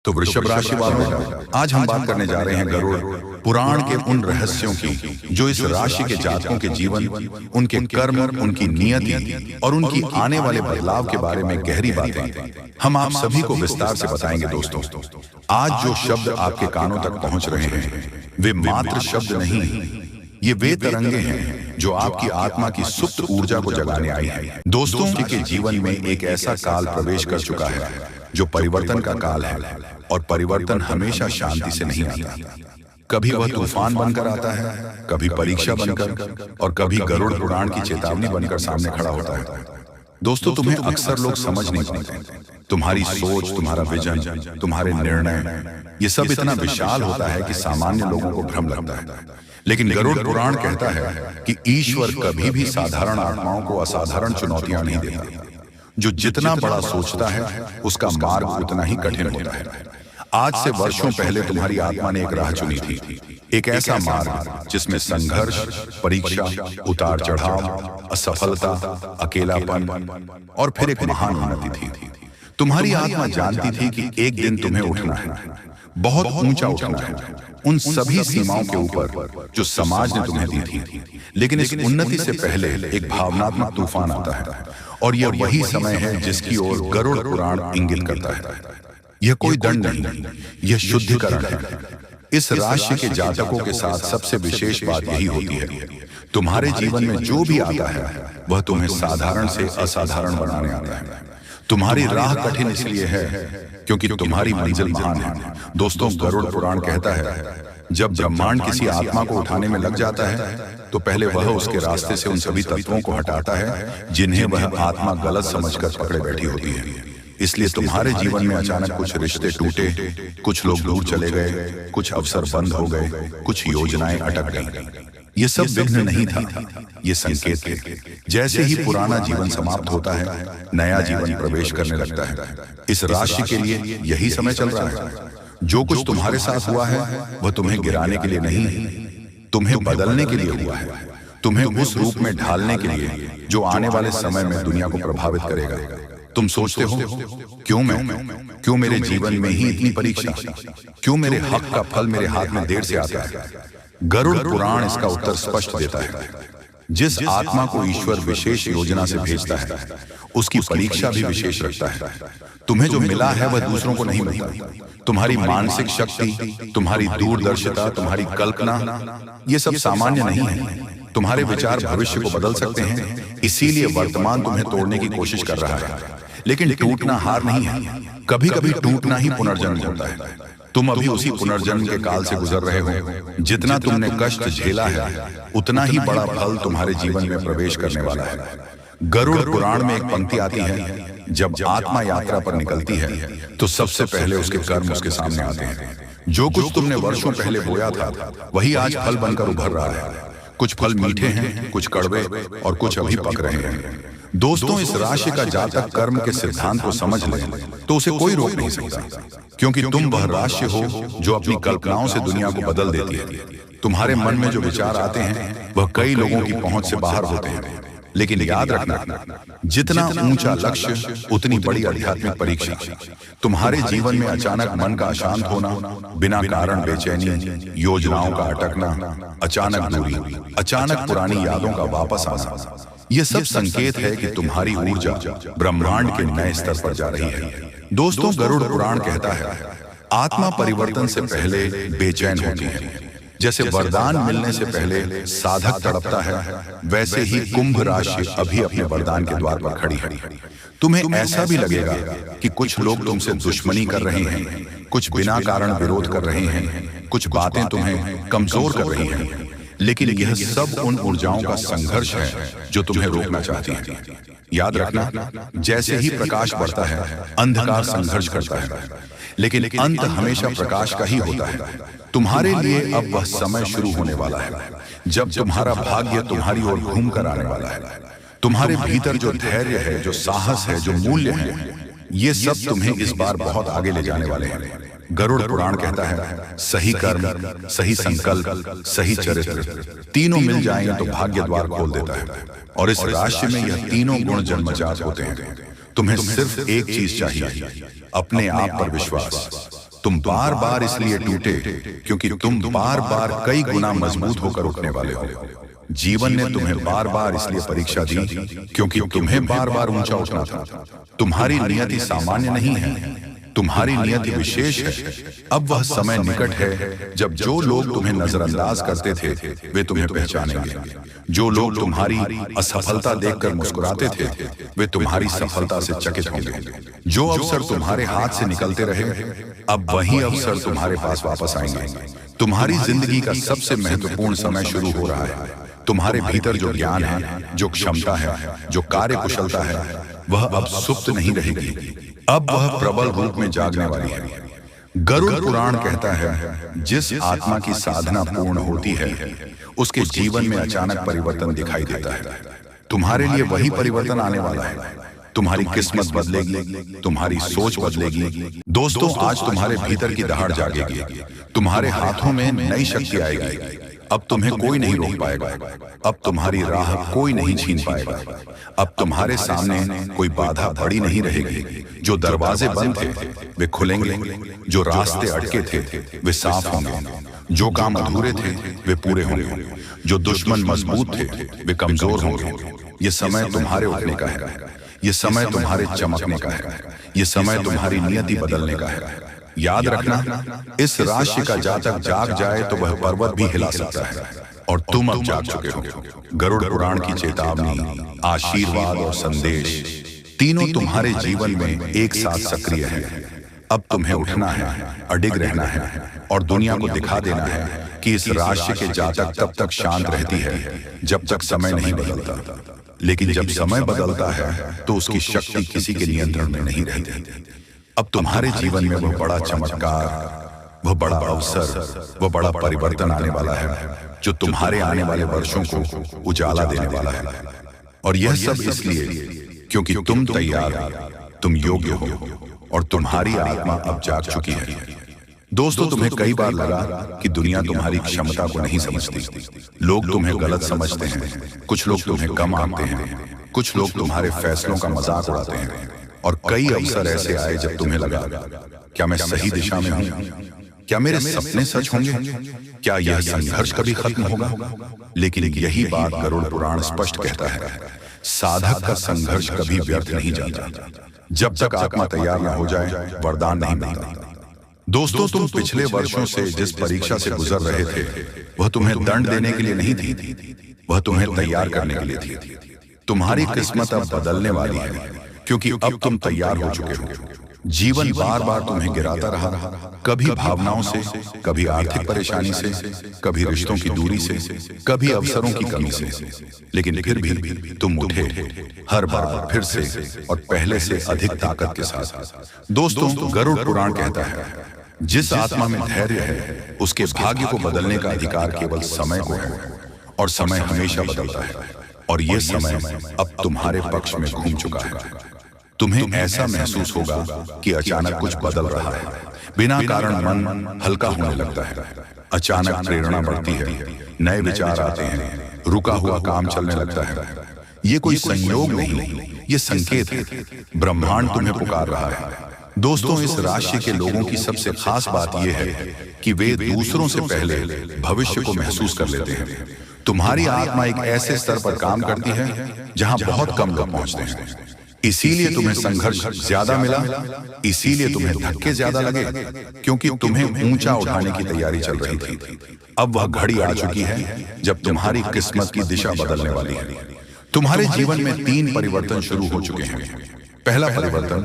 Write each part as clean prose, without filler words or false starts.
तो वृषभ राशि वालों, आज हम बात करने जा रहे हैं गरुड़ पुराण के उन रहस्यों की जो इस राशि के जातकों के जीवन, उनके कर्म, उनकी नियति और उनकी आने वाले बदलाव के बारे में गहरी बातें हम आप सभी को विस्तार से बताएंगे। दोस्तों, आज जो शब्द आपके कानों तक पहुंच रहे हैं वे मात्र शब्द नहीं, ये वे तरंगे हैं जो आपकी आत्मा की सुप्त ऊर्जा को जगाने आई है। दोस्तों के जीवन में एक ऐसा काल प्रवेश कर चुका है जो परिवर्तन का काल है, और परिवर्तन हमेशा शांति से नहीं आता। कभी वह तूफान बनकर आता है, कभी परीक्षा बनकर, और कभी गरुड़ पुराण की चेतावनी बनकर सामने खड़ा होता है। दोस्तों, तुम्हें अक्सर लोग समझ नहीं पाते। तुम्हारी सोच, तुम्हारा विजन, तुम्हारे निर्णय, ये सब इतना विशाल होता है कि सामान्य लोगों को भ्रम लगता है। लेकिन गरुड़ पुराण कहता है कि ईश्वर कभी भी साधारण आत्माओं को असाधारण चुनौतियां नहीं देता। जो जितना बड़ा सोचता है उसका मार्ग उतना ही कठिन होता है। आज से वर्षों पहले तुम्हारी आत्मा ने एक राह चुनी थी, एक ऐसा मार्ग जिसमें संघर्ष, परीक्षा, उतार चढ़ाव, असफलता, अकेलापन और फिर एक महान उन्नति थी। तुम्हारी आत्मा जानती थी कि एक दिन तुम्हें उठना है, बहुत ऊंचा उठना है, उन सभी सीमाओं के ऊपर जो समाज ने तुम्हें दी थी। लेकिन इस उन्नति से पहले एक भावनात्मक तूफान आता है, और यह वही समय है जिसकी ओर गरुड़ पुराण इंगित करता है। यह कोई दंड नहीं, यह शुद्धिकरण है। इस राशि के जातकों के साथ सबसे विशेष बात यही होती है, तुम्हारे जीवन में जो भी आता है वह तुम्हें साधारण से असाधारण बनाने आता है। तुम्हारी राह कठिन इसलिए है क्योंकि तुम्हारी मंजिल महान है। दोस्तों, गरुड़ पुराण कहता है जब ब्रह्मांड किसी आत्मा को उठाने में लग जाता है तो पहले वह उसके रास्ते से उन सभी तत्वों को हटाता है जिन्हें वह आत्मा गलत समझकर पकड़े बैठी होती है। इसलिए तुम्हारे जीवन में अचानक कुछ रिश्ते टूटे, कुछ लोग दूर चले गए, कुछ अवसर बंद हो गए, कुछ योजनाएं अटक गईं। ये सब विघ्न नहीं था, ये संकेत थे। जैसे ही पुराना जीवन समाप्त होता है, नया जीवन प्रवेश करने लगता है। इस राशि के लिए यही समय चल रहा है। जो कुछ तुम्हारे साथ हुआ है वह तुम्हें गिराने के लिए नहीं, तुम्हें बदलने के लिए हुआ है, तुम्हें उस रूप में ढालने के लिए जो आने वाले समय में दुनिया को प्रभावित करेगा। तुम सोचते हो क्यों मेरे जीवन में ही इतनी परीक्षा, क्यों मेरे हक का फल मेरे हाथ में देर से आता है? गरुड़ पुराण इसका उत्तर स्पष्ट देता है। जिस आत्मा को ईश्वर विशेष योजना से भेजता है उसकी परीक्षा भी विशेष रखता है। तुम्हें जो मिला है वह दूसरों को नहीं मिलता। तुम्हारी मानसिक शक्ति, तुम्हारी दूरदर्शिता, तुम्हारी कल्पना, ये सब सामान्य नहीं है। तुम्हारे विचार भविष्य को बदल सकते हैं, इसीलिए वर्तमान तुम्हें तोड़ने की कोशिश कर रहा है। लेकिन टूटना हार नहीं है, कभी कभी टूटना ही पुनर्जन्म होता है। तुम अभी उसी पुनर्जन्म के काल से गुजर रहे हो। जितना तुमने कष्ट झेला है उतना ही बड़ा फल तुम्हारे जीवन में प्रवेश करने वाला है। गरुड़ पुराण में एक पंक्ति आती है, जब आत्मा यात्रा पर निकलती है तो सबसे पहले उसके कर्म उसके सामने आते हैं। जो कुछ तुमने वर्षों पहले बोया था वही आज फल बनकर उभर रहा है। कुछ फल मीठे हैं, कुछ कड़वे, और कुछ अभी पक रहे हैं। दोस्तों, इस राशि का जातक कर्म के सिद्धांत को समझ ले तो उसे कोई रोक नहीं सकता, क्योंकि तुम वह राशि हो जो अपनी कल्पनाओं से दुनिया को बदल देती है। तुम्हारे मन में जो विचार आते हैं वह कई लोगों की पहुंच से बाहर होते हैं। लेकिन याद रखना, जितना ऊंचा लक्ष्य उतनी बड़ी आध्यात्मिक परीक्षा। तुम्हारे जीवन में अचानक मन का अशांत होना, बिना कारण बेचैनी, योजनाओं का अटकना, अचानक दूरी, अचानक पुरानी यादों का वापस आना, ये सब संकेत है कि तुम्हारी ऊर्जा ब्रह्मांड के नए स्तर पर जा रही है। दोस्तों, गरुड़ पुराण कहता है आत्मा परिवर्तन से पहले बेचैन होती है। जैसे वरदान मिलने से पहले साधक तड़पता है, वैसे ही कुंभ राशि अभी अपने वरदान के द्वार पर खड़ी है। तुम्हें ऐसा भी लगेगा कि कुछ लोग तुमसे दुश्मनी कर रहे हैं, कुछ बिना कारण विरोध कर रहे हैं, कुछ बातें तुम्हें कमजोर कर रही हैं। लेकिन यह सब उन ऊर्जाओं का संघर्ष है जो तुम्हें रोकना चाहती है। याद रखना, जैसे ही प्रकाश बढ़ता है अंधकार संघर्ष करता है, लेकिन अंत हमेशा प्रकाश का ही होता है। तुम्हारे लिए अब वह समय शुरू होने वाला है जब तुम्हारा भाग्य तुम्हारी ओर घूम कर आने वाला है। तुम्हारे भीतर जो धैर्य है, जो साहस है, जो मूल्य है, ये सब तुम्हें इस बार बहुत आगे ले जाने वाले हैं। गरुड़ पुराण कहता है सही कर्म, सही संकल्प, सही चरित्र तीनों मिल जाएंगे तो भाग्य द्वार खोल देता है। और इस राशि में यह तीनों गुण जन्मजात होते हैं। तुम्हें सिर्फ एक चीज चाहिए, अपने आप पर विश्वास। तुम बार बार इसलिए टूटे क्योंकि तुम बार बार कई गुना मजबूत होकर उठने वाले हो। जीवन ने तुम्हें बार बार इसलिए परीक्षा दी क्योंकि तुम्हें बार बार ऊंचा उठना था। तुम्हारी नियति सामान्य नहीं है, तुम्हारी नियति विशेष है। अब वह समय निकट है जब जो लोग तुम्हें नजरअंदाज करते थे वे तुम्हें पहचानेंगे। जो लोग तुम्हारी असफलता देखकर मुस्कुराते थे वे तुम्हारी सफलता से चकित होंगे। जो अवसर तुम्हारे हाथ से निकलते रहे अब वही अवसर तुम्हारे पास वापस आएंगे। तुम्हारी जिंदगी का सबसे महत्वपूर्ण समय शुरू हो रहा है। तुम्हारे भीतर जो ज्ञान है, जो क्षमता है, जो कार्य कुशलता है, वह अब सुप्त नहीं रहेगी। अब वह प्रबल रूप में जागने वाली है। गरुड़ पुराण कहता है जिस आत्मा की साधना पूर्ण होती है उसके जीवन में अचानक परिवर्तन दिखाई देता है। तुम्हारे लिए वही परिवर्तन आने वाला है। तुम्हारी किस्मत बदलेगी, तुम्हारी सोच बदलेगी। दोस्तों, आज तुम्हारे भीतर की दहाड़ जागेगी। तुम्हारे हाथों में नई शक्ति आएगी। अब तुम्हें कोई नहीं रोक पाएगा। अब तुम्हारी राह कोई नहीं छीन पाएगा। अब तुम्हारे सामने कोई बाधा बड़ी नहीं रहेगी। जो दरवाजे बंद थे वे खुलेंगे, जो रास्ते अटके थे वे साफ होंगे, जो काम अधूरे थे वे पूरे होंगे, जो दुश्मन मजबूत थे वे कमजोर होंगे। ये समय तुम्हारे उठने का है। ये समय तुम्हारे चमकने का है। ये समय तुम्हारी नियति बदलने का है। याद रखना, इस राशि का जातक जाग जाए तो वह पर्वत भी हिला सकता है और तुम अब जाग चुके हो। गरुड़ पुराण की चेतावनी, आशीर्वाद और संदेश तीनों तुम्हारे जीवन में एक साथ सक्रिय है। अब तुम्हें उठना है, अडिग रहना है और दुनिया को दिखा देना है कि इस राशि के जातक तब तक शांत रहती है जब तक समय नहीं बदलता। लेकिन जब समय बदलता है तो उसकी शक्ति किसी के नियंत्रण में नहीं रहती। अब तुम्हारे जीवन में वह बड़ा चमत्कार, वह बड़ा अवसर, वह बड़ा परिवर्तन आने वाला है जो तुम्हारे आने वाले वर्षों को उजाला देने वाला है। और यह सब इसलिए क्योंकि तुम तैयार हो, तुम योग्य हो और तुम्हारी आत्मा अब जाग चुकी है। दोस्तों, तुम्हें कई बार लगा कि दुनिया तुम्हारी क्षमता को नहीं समझती। लोग तुम्हें गलत समझते हैं, कुछ लोग तुम्हें कम आंकते हैं, कुछ लोग तुम्हारे फैसलों का मजाक उड़ाते हैं। और कई अवसर ऐसे आए जब तुम्हें लगा, क्या मैं सही दिशा में हूं? क्या मेरे सपने सच होंगे? क्या यह संघर्ष कभी खत्म होगा? लेकिन यही बात गरुड़ पुराण स्पष्ट कहता है, साधक का संघर्ष कभी व्यर्थ नहीं जाता। जब तक आत्मा तैयार न हो जाए वरदान नहीं मिलता। दोस्तों, तुम पिछले वर्षों से जिस परीक्षा से गुजर रहे थे वह तुम्हें दंड देने के लिए नहीं थी, वह तुम्हें तैयार करने के लिए थी। तुम्हारी किस्मत अब बदलने वाली है क्योंकि अब तुम तैयार हो चुके हो। जीवन बार बार तुम्हें गिराता रहा, कभी भावनाओं से, कभी आर्थिक परेशानी से, कभी रिश्तों की दूरी से, कभी अवसरों की कमी से। लेकिन फिर भी तुम उठे, हर बार फिर से और पहले से अधिक ताकत के साथ। दोस्तों, गरुड़ पुराण कहता है जिस आत्मा में धैर्य है उसके भाग्य को बदलने का अधिकार केवल समय को है और समय हमेशा बदलता है। और यह समय अब तुम्हारे पक्ष में घूम चुका है। तुम्हें ऐसा महसूस होगा कि अचानक कुछ बदल रहा है। बिना कारण मन हल्का होने लगता है। अचानक प्रेरणा बढ़ती है, नए विचार आते हैं, रुका हुआ काम चलने लगता है। ये कोई संयोग नहीं, ये संकेत है। ब्रह्मांड तुम्हें पुकार रहा है। दोस्तों, इस राशि के लोगों की सबसे खास बात यह है कि वे दूसरों से पहले भविष्य को महसूस कर लेते हैं। तुम्हारी आत्मा एक ऐसे स्तर पर काम करती है जहां बहुत कम लोग पहुंचते हैं। इसीलिए तुम्हें संघर्ष ज्यादा मिला, इसीलिए तुम्हें धक्के ज्यादा लगे, क्योंकि तुम्हें ऊंचा उठाने की तैयारी चल रही थी। अब वह घड़ी आ चुकी है जब तुम्हारी किस्मत की दिशा बदलने वाली है। तुम्हारे जीवन में 3 परिवर्तन शुरू हो चुके हैं। पहला परिवर्तन,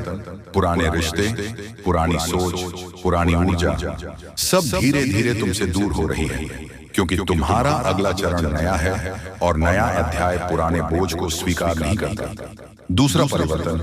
पुराने रिश्ते, पुरानी सोच, पुरानी ऊर्जा सब धीरे धीरे तुमसे दूर हो रही है, क्योंकि तुम्हारा अगला चरण नया है और नया अध्याय पुराने बोझ को स्वीकार नहीं करता। दूसरा परिवर्तन,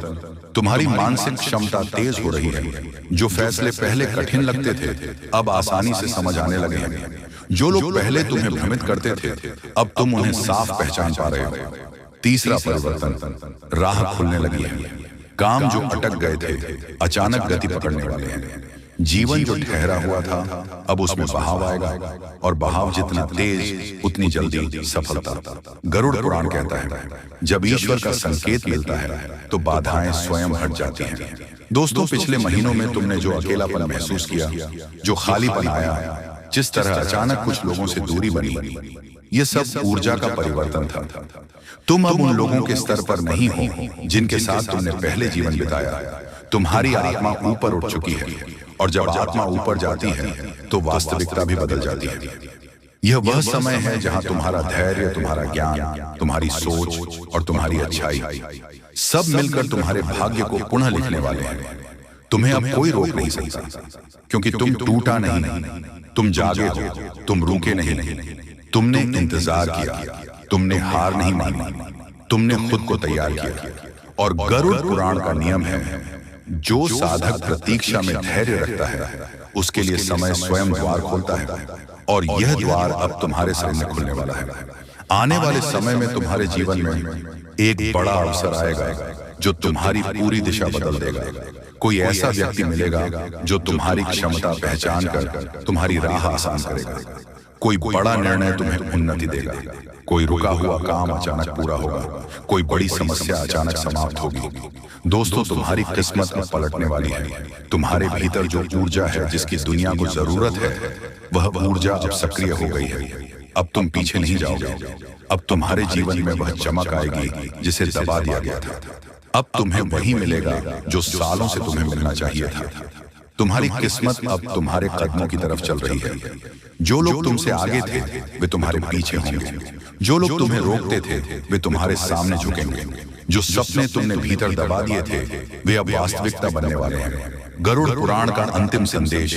तुम्हारी मानसिक क्षमता तेज हो रही है। जो फैसले पहले कठिन लगते थे अब आसानी से समझ आने लगे हैं। जो लोग पहले तुम्हें भ्रमित करते थे अब तुम उन्हें साफ पहचान पा रहे हो। तीसरा परिवर्तन, राह खुलने लगी है। काम जो अटक गए थे अचानक गति पकड़ने वाले हैं। जीवन जो ठहरा हुआ था अब उसमें बहाव आएगा, और बहाव जितना तेज उतनी जल्दी सफलता। गरुड़ पुराण कहता है जब ईश्वर का संकेत मिलता है तो बाधाएं स्वयं हट जाती हैं। दोस्तों, पिछले महीनों में तुमने जो अकेलापन महसूस किया, जो खालीपन आया, जिस तरह अचानक कुछ लोगों से दूरी बनी, ये सब ऊर्जा का परिवर्तन था। तुम अब उन लोगों के स्तर पर नहीं हो जिनके साथ तुमने पहले जीवन बिताया। तुम्हारी आत्मा ऊपर उठ चुकी है, और जब आत्मा ऊपर जाती है तो वास्तविकता भी बदल जाती है। यह वह समय है जहां तुम्हारा धैर्य, तुम्हारा ज्ञान, तुम्हारी सोच और तुम्हारी अच्छाई सब मिलकर तुम्हारे भाग्य को पुनः लिखने वाले हैं। तुम्हें अब कोई रोक नहीं सकता, क्योंकि तुम टूटा नहीं, तुम जागे हो, तुम रुके नहीं, तुमने इंतजार किया, तुमने हार नहीं मानी, तुमने खुद को तैयार किया। और गरुड़ पुराण का नियम है, जो साधक प्रतीक्षा में धैर्य रखता है उसके लिए समय स्वयं द्वार खोलता है, और यह द्वार अब तुम्हारे सामने खुलने वाला है। आने वाले समय में तुम्हारे जीवन में एक बड़ा अवसर आएगा जो तुम्हारी पूरी दिशा बदल देगा। कोई ऐसा व्यक्ति मिलेगा जो तुम्हारी क्षमता पहचान कर तुम्हारी राह आसान करेगा। कोई बड़ा निर्णय तुम्हें उन्नति देगा। कोई रुका हुआ काम अचानक पूरा होगा। कोई बड़ी समस्या अचानक समाप्त होगी। दोस्तों, तुम्हारी किस्मत में पलटने वाली है। तुम्हारे भीतर जो ऊर्जा है, जिसकी दुनिया को जरूरत है, वह ऊर्जा अब सक्रिय हो गई है। अब तुम पीछे नहीं जाओगे। अब तुम्हारे जीवन में वह चमक आएगी जिसे दबा दिया गया था। अब तुम्हें वही मिलेगा जो सालों से तुम्हें मिलना चाहिए था। तुम्हारी किस्मत अब तुम्हारे कदमों की तरफ चल रही है। जो लोग तुमसे आगे थे वे तुम्हारे पीछे होंगे। जो लोग तुम्हें रोकते थे वे तुम्हारे सामने झुकेंगे। जो सपने तुमने भीतर दबा दिए थे वे अब वास्तविकता बनने वाले हैं। गरुड़ पुराण का अंतिम संदेश,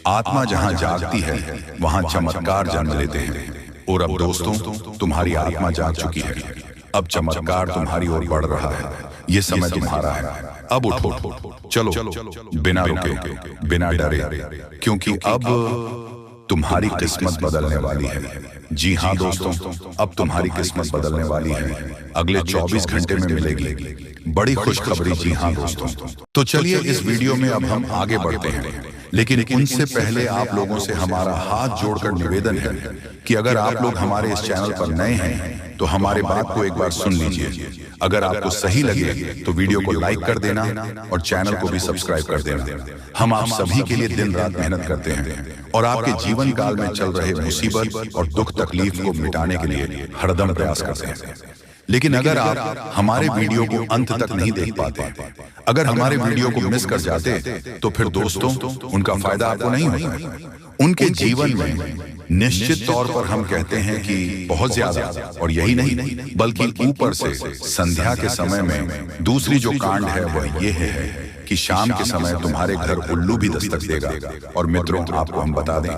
आत्मा जहां जागती है वहां चमत्कार जन्म लेते हैं। और अब दोस्तों, तुम्हारी आत्मा जाग चुकी है। अब चमत्कार तुम्हारी ओर बढ़ रहा है। ये समय तुम्हारा है। अब उठो, चलो, बिना रुके, बिना डरे, क्योंकि अब तुम्हारी किस्मत बदलने वाली है। जी हाँ दोस्तों, अब तुम्हारी किस्मत बदलने वाली है। अगले 24 घंटे में मिलेगी बड़ी खुशखबरी। जी हाँ दोस्तों, तो चलिए इस वीडियो में अब हम आगे बढ़ते हैं, लेकिन उनसे पहले आप लोगों से हमारा हाथ जोड़कर निवेदन है कि अगर आप लोग हमारे इस चैनल पर नए हैं तो हमारे बात को एक बार सुन लीजिए। अगर आपको सही लगे तो वीडियो को लाइक कर देना और चैनल को भी सब्सक्राइब कर देना। हम आप सभी के लिए दिन रात मेहनत करते हैं और आपके जीवन काल में चल रहे मुसीबत और दुख तकलीफ को मिटाने के लिए हरदम प्रयास करते हैं। लेकिन अगर आप हमारे वीडियो को अंत तक नहीं देख पाते, अगर हमारे वीडियो को मिस कर जाते, तो फिर दोस्तों उनका फायदा आपको नहीं होता। उनके जीवन में निश्चित तौर पर हम कहते हैं कि बहुत ज्यादा, और यही नहीं बल्कि ऊपर से संध्या के समय में दूसरी जो कांड है वह ये है कि शाम के समय तुम्हारे घर उल्लू भी दस्तक देगा। और मित्रों, आपको हम बता दें,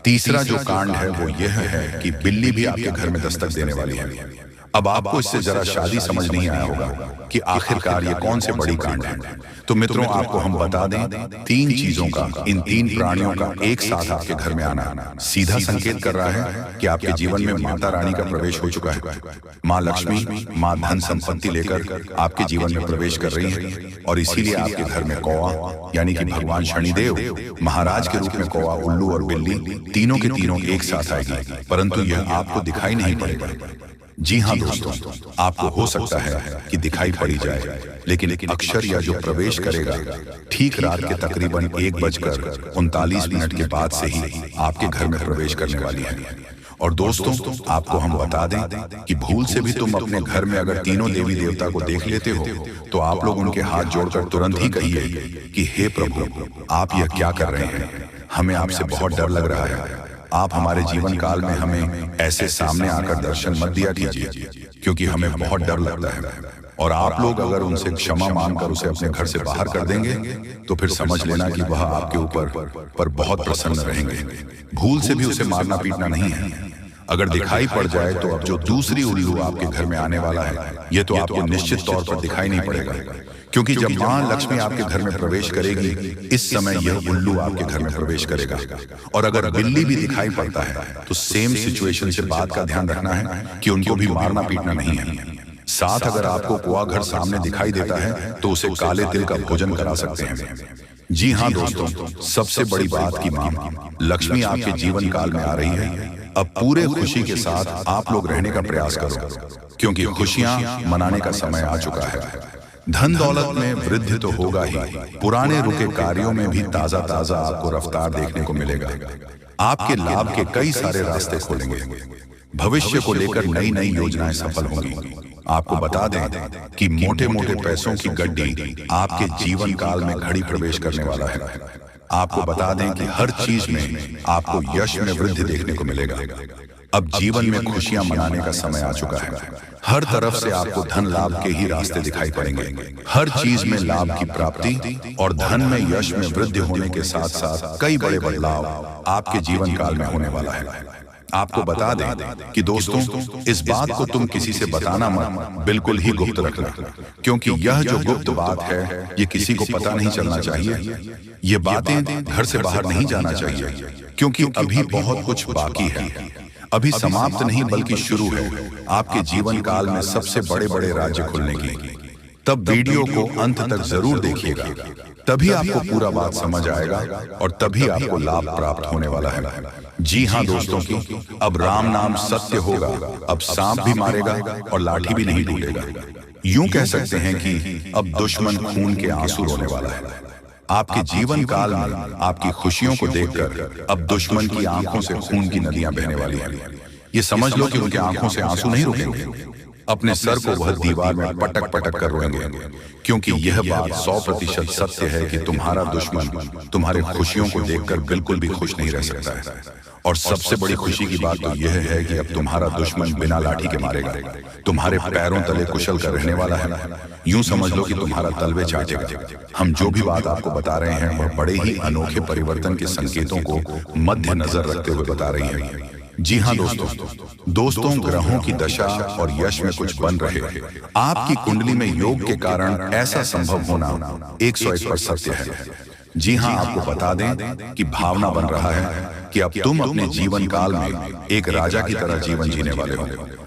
तीसरा जो कांड है वो यह है कि बिल्ली भी आपके घर में दस्तक देने वाली है। अब आपको इससे जरा शादी समझ नहीं आया होगा कि आखिरकार ये कौन से बड़ी कांड है। तो मित्रों, आपको हम बता दें, 3 चीजों का, इन 3 प्राणियों का एक साथ आपके घर में आना सीधा संकेत कर रहा है कि आपके जीवन में माता रानी का प्रवेश हो चुका है। माँ लक्ष्मी, माँ धन संपत्ति लेकर आपके जीवन में प्रवेश कर रही है। और इसीलिए आपके घर में कौवा यानी कि भगवान शनिदेव महाराज के रूप में कौवा, उल्लू और बिल्ली तीनों के तीनों एक साथ आएगी, परंतु यह आपको दिखाई नहीं पड़ेगा। जी हाँ दोस्तों, आपको हो सकता है कि दिखाई पड़ी जाए, लेकिन अक्षर या जो प्रवेश करेगा ठीक रात के तकरीबन 1:39 के बाद से ही आपके घर में प्रवेश करने वाली है। और दोस्तों, आपको हम बता दें कि भूल से भी तुम अपने घर में अगर तीनों देवी देवता को देख लेते हो तो आप लोग उनके हाथ जोड़कर तुरंत ही कहिए कि हे प्रभु, आप यह क्या कर रहे हैं? हमें आपसे बहुत डर लग रहा है। आप हमारे जीवन काल में हमें ऐसे सामने आकर दर्शन मत दिया कीजिए, क्योंकि हमें बहुत डर लगता है। और आप लोग अगर उनसे क्षमा मांगकर उसे अपने घर से बाहर कर देंगे तो फिर समझ लेना कि वह आपके ऊपर बहुत प्रसन्न रहेंगे। भूल से भी उसे मारना पीटना नहीं है। अगर दिखाई पड़ जाए तो अब जो दूसरी उल्लू आपके घर में आने वाला है, यह तो आपको निश्चित तौर पर दिखाई नहीं पड़ेगा, क्योंकि जब मां लक्ष्मी आपके घर में प्रवेश करेगी, इस समय यह उल्लू आपके घर में प्रवेश करेगा। और अगर बिल्ली भी दिखाई पड़ता है तो सेम सिचुएशन से बात का ध्यान रखना है कि उनको भी मारना पीटना नहीं है। साथ अगर आपको कुआ घर सामने दिखाई देता है तो उसे काले तिल का भोजन करा सकते हैं। जी हाँ दोस्तों, सबसे बड़ी बात की मां लक्ष्मी आपके जीवन काल में आ रही है। अब पूरे खुशी के साथ आप लोग रहने का प्रयास करो, क्योंकि खुशियां मनाने का समय आ चुका है। धन दौलत में वृद्धि तो होगा ही, पुराने रुके कार्यों में भी ताजा ताजा आपको रफ्तार देखने को मिलेगा। आपके लाभ के कई सारे रास्ते खोलेंगे। भविष्य को लेकर नई नई योजनाएं सफल होंगी। आपको बता दें कि मोटे मोटे पैसों की गड्डी आपके जीवन काल में घड़ी प्रवेश करने वाला है। आपको बता दें कि हर चीज में आपको यश में वृद्धि देखने को मिलेगा। अब जीवन में खुशियां मनाने का समय आ चुका है। हर तरफ से आपको धन लाभ के ही रास्ते दिखाई पड़ेंगे। हर चीज में लाभ की प्राप्ति और धन में यश में वृद्धि होने के साथ साथ कई बड़े बदलाव आपके जीवन काल में होने वाला है। आपको बता दें कि दोस्तों, इस बात को तुम किसी से बताना मत, बिल्कुल ही गुप्त रखना, क्योंकि यह जो गुप्त बात है ये किसी को पता नहीं चलना चाहिए। ये बातें घर से बाहर नहीं जाना चाहिए, क्योंकि अभी बहुत कुछ बाकी है। अभी समाप्त नहीं बल्कि शुरू है आपके जीवन काल में सबसे बड़े बड़े राज्य खुलने की। तब वीडियो को अंत तक जरूर देखिएगा, तभी आपको पूरा बात समझ आएगा और तभी आपको लाभ प्राप्त होने वाला है। जी हाँ दोस्तों की, अब राम नाम सत्य होगा। अब सांप भी मारेगा और लाठी भी नहीं टूटेगा। यूं कह सकते हैं कि अब दुश्मन खून के आंसू रोने वाला है। आपके जीवन काल में आपकी खुशियों को देखकर अब दुश्मन की आंखों से खून की नदियां बहने वाली हैं। ये समझ लो कि उनके आंखों से आंसू नहीं रुकेंगे। अपने सर को वह दीवार में पटक पटक कर रोएंगे, क्योंकि यह बात 100% सत्य है कि तुम्हारा दुश्मन तुम्हारे खुशियों को देखकर बिल्कुल भी खुश नहीं रह सकता है। और सबसे बड़ी खुशी की बात तो यह है कि अब तुम्हारा दुश्मन बिना लाठी के मारेगा, तुम्हारे पैरों तले कुशल कर रहने वाला है। यूं समझ लो कि तुम्हारा तलवे चाटेगा। हम जो भी बात आपको बता रहे हैं वह बड़े ही अनोखे परिवर्तन के संकेतों को मद्देनजर रखते हुए बता रही है। जी हाँ दोस्तों, ग्रहों की दशा और यश में कुछ बन रहे हैं। आपकी कुंडली में योग के कारण ऐसा संभव होना 101% सत्य है। जी हाँ, आपको बता दें कि भावना बन रहा है कि अब तुम अपने जीवन काल में एक राजा की तरह जीवन जीने वाले हो।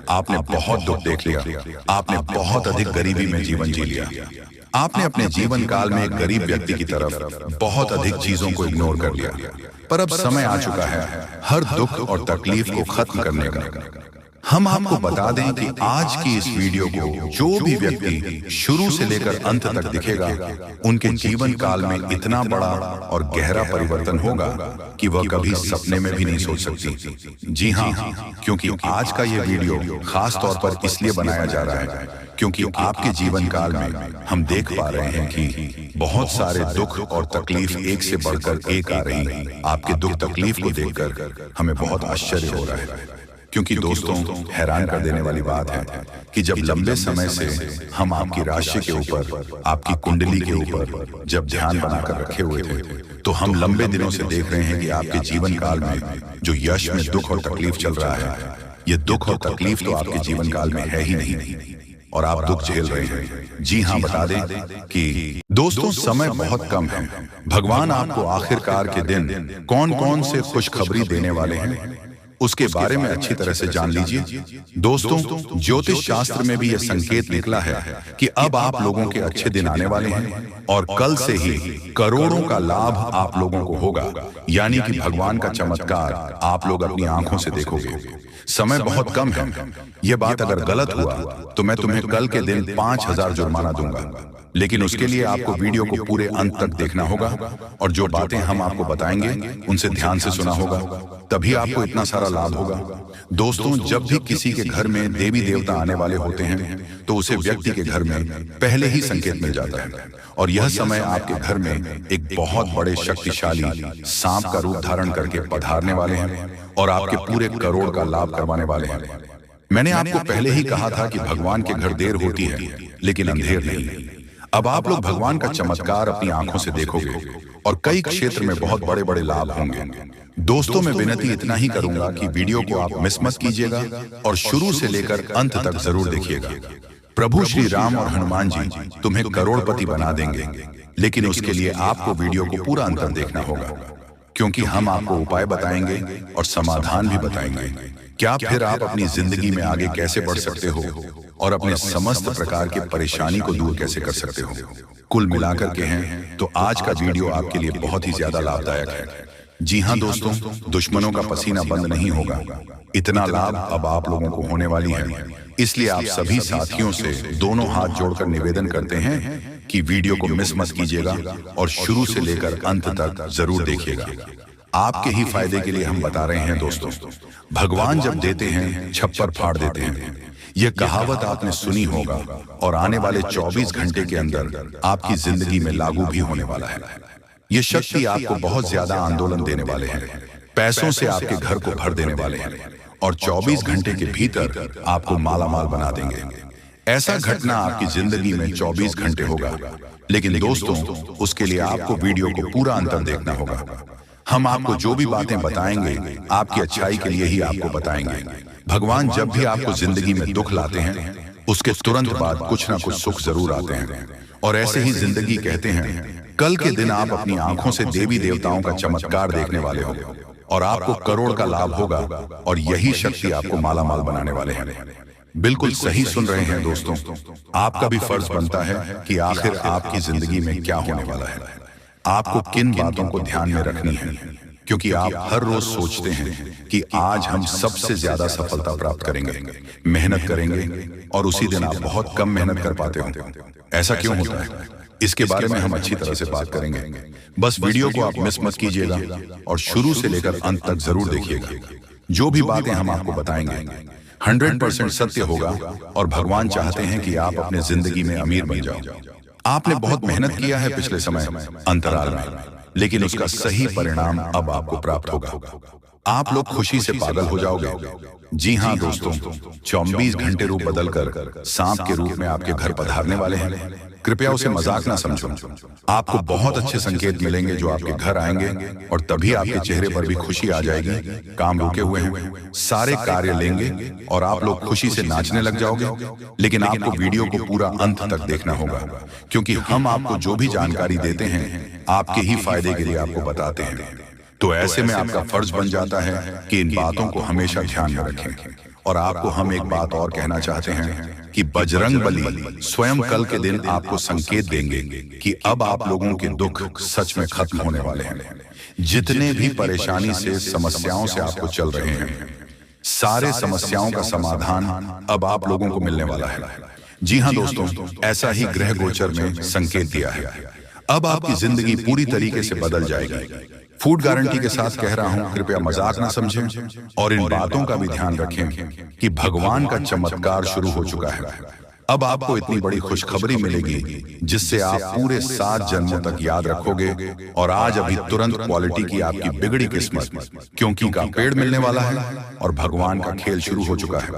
आपने बहुत दुख देख लिया, आपने बहुत अधिक गरीबी में जीवन जी लिया, आपने अपने जीवन काल में एक गरीब व्यक्ति की तरफ बहुत अधिक चीजों को इग्नोर कर लिया। पर अब समय आ चुका है हर दुख और तकलीफ को खत्म करने का। हम आपको बता दें कि आज की इस वीडियो को जो भी व्यक्ति शुरू से लेकर अंत तक दिखेगा, उनके जीवन काल में इतना बड़ा और गहरा परिवर्तन होगा कि वह कभी सपने में भी नहीं सोच सकती। जी हाँ, क्योंकि आज का ये वीडियो खास तौर पर इसलिए बनाया जा रहा है क्योंकि आपके जीवन काल में हम देख पा रहे हैं कि बहुत सारे दुख और तकलीफ एक से बढ़कर एक आ रही है। आपके दुख तकलीफ को देखकर हमें बहुत आश्चर्य हो रहा है, क्योंकि दोस्तों, हैरान कर देने वाली बात है कि जब लंबे समय से हम आपकी राशि के ऊपर, आपकी कुंडली के ऊपर जब ध्यान बनाकर रखे हुए थे, तो हम लंबे दिनों से देख रहे हैं कि आपके जीवन काल में जो यश में दुख और तकलीफ चल रहा है, ये दुख और तकलीफ तो आपके जीवन काल में है ही नहीं और आप दुख झेल रहे हैं। जी हाँ, बता दें कि दोस्तों, समय बहुत कम है। भगवान आपको आखिरकार के दिन कौन कौन से खुशखबरी देने वाले हैं उसके बारे में अच्छी तरह से जान लीजिए। दोस्तों, ज्योतिष शास्त्र में भी यह संकेत निकला है कि अब आप लोगों के अच्छे दिन आने वाले हैं और कल से ही करोड़ों का लाभ आप लोगों को होगा, यानी कि भगवान का चमत्कार आप लोग अपनी आंखों से देखोगे। समय बहुत कम है। यह बात अगर गलत हुआ तो मैं तुम्हें कल के दिन 5000 जुर्माना दूंगा, लेकिन उसके लिए आपको वीडियो को पूरे अंत तक देखना होगा और जो बातें हम आपको बताएंगे उनसे ध्यान से सुना होगा, तभी आपको इतना सारा लाभ होगा। दोस्तों, जब भी किसी के घर में देवी देवता आने वाले होते हैं तो उसे व्यक्ति के घर में पहले ही संकेत मिल जाता है और यह समय आपके घर में एक बहुत बड़े शक्तिशाली सांप का रूप धारण करके पधारने वाले हैं और आपके पूरे करोड़ का लाभ करवाने वाले हैं। मैंने आपको पहले ही कहा था कि भगवान के घर देर होती है लेकिन अंधेर नहीं। अब आप लोग भगवान का चमत्कार अपनी आंखों से देखोगे और कई क्षेत्र में बहुत बड़े बड़े लाभ होंगे। दोस्तों, मैं विनती इतना ही करूंगा कि वीडियो को आप मिस मत कीजिएगा और शुरू से लेकर अंत तक जरूर देखिएगा। प्रभु श्री राम और हनुमान जी तुम्हें करोड़पति बना देंगे, लेकिन उसके लिए आपको वीडियो को पूरा अंत तक देखना होगा, क्योंकि हम आपको उपाय बताएंगे और समाधान भी बताएंगे। क्या फिर आप अपनी जिंदगी में आगे कैसे बढ़ सकते हो और अपने समस्त प्रकार की परेशानी को दूर कैसे कर सकते हो। कुल मिलाकर के हैं तो आज का वीडियो आपके लिए बहुत ही ज्यादा लाभदायक है। जी हाँ दोस्तों, दुश्मनों का पसीना बंद नहीं होगा। इतना लाभ अब आप लोगों को होने वाली है। इसलिए आप सभी साथियों से दोनों हाथ जोड़कर निवेदन करते हैं कि वीडियो को मिस मत कीजिएगा और शुरू से लेकर अंत तक जरूर देखिएगा। आपके ही फायदे के लिए हम बता रहे हैं दोस्तों। भगवान जब देते हैं छप्पर फाड़ देते हैं, यह कहावत आपने सुनी होगा और आने वाले 24 घंटे के अंदर आपकी जिंदगी में लागू भी होने वाला है। ये शक्ति आपको बहुत ज्यादा आंदोलन देने वाले हैं, पैसों से आपके घर को भर देने वाले हैं और 24 घंटे के भीतर आपको मालामाल बना देंगे। ऐसा घटना आपकी जिंदगी में 24 घंटे होगा, लेकिन दोस्तों उसके लिए आपको वीडियो को पूरा अंतर देखना होगा। हम आपको जो भी बातें बताएंगे आपकी अच्छाई के लिए ही आपको बताएंगे। भगवान जब भी आपको जिंदगी में दुख लाते हैं, उसके तुरंत बाद कुछ ना कुछ सुख जरूर आते हैं। और ऐसे ही जिंदगी कहते हैं, कल के दिन आप अपनी आंखों से देवी देवताओं का चमत्कार देखने वाले हो और आपको करोड़ का लाभ होगा और यही शक्ति आपको मालामाल बनाने वाले हैं। बिल्कुल सही सुन रहे हैं दोस्तों। आपका भी फर्ज बनता है कि आखिर आपकी जिंदगी में क्या होने वाला है, आपको किन बातों को ध्यान में रखनी है, क्योंकि आप हर रोज सोचते हैं कि आज हम सबसे ज्यादा सफलता प्राप्त करेंगे, मेहनत करेंगे और उसी दिन आप बहुत कम मेहनत कर पाते हो। ऐसा क्यों होता है, इसके बारे में हम अच्छी तरह से बात करेंगे। बस वीडियो को आप मिस मत कीजिएगा और शुरू से लेकर अंत तक जरूर देखिएगा। जो भी बातें हम आपको बताएंगे 100% सत्य होगा और भगवान चाहते हैं कि आप अपने जिंदगी में अमीर बन जाओ। आपने बहुत मेहनत किया है पिछले समय अंतराल में, लेकिन उसका सही परिणाम अब आपको प्राप्त होगा। आप लोग खुशी से पागल हो जाओगे। जी हाँ दोस्तों, 24 घंटे रूप बदलकर सांप के रूप में आपके घर पधारने वाले हैं। कृपया उसे मजाक ना समझो। आपको बहुत अच्छे संकेत मिलेंगे जो आपके घर आएंगे और तभी आपके चेहरे पर भी खुशी आ जाएगी। काम रुके हुए हैं, सारे कार्य लेंगे और आप लोग खुशी से नाचने लग जाओगे। लेकिन आपको वीडियो को पूरा अंत तक देखना होगा, क्योंकि हम आपको जो भी जानकारी देते हैं आपके ही फायदे के लिए आपको बताते हैं। तो ऐसे में आपका फर्ज बन जाता है कि इन बातों को हमेशा ध्यान में रखें। और आपको हम एक बात और कहना चाहते हैं कि बजरंग बली स्वयं कल के दिन आपको संकेत देंगे कि अब आप लोगों के दुख सच में खत्म होने वाले हैं। जितने भी परेशानी से, समस्याओं से आपको चल रहे हैं, सारे समस्याओं का समाधान अब आप लोगों को मिलने वाला है। जी हाँ दोस्तों, ऐसा ही ग्रह गोचर में संकेत दिया है। अब आपकी जिंदगी पूरी तरीके से बदल जाएगी। फूड गारंटी के साथ कह रहा हूं, कृपया मजाक ना समझें और इन बातों का भी ध्यान रखें कि भगवान का चमत्कार शुरू हो चुका है। अब आपको इतनी बड़ी खुशखबरी मिलेगी जिससे आप पूरे 7 जन्मों तक याद रखोगे। और आज अभी तुरंत क्वालिटी की आपकी बिगड़ी किस्मत क्योंकि का पेड़ मिलने वाला है और भगवान का खेल शुरू हो चुका है।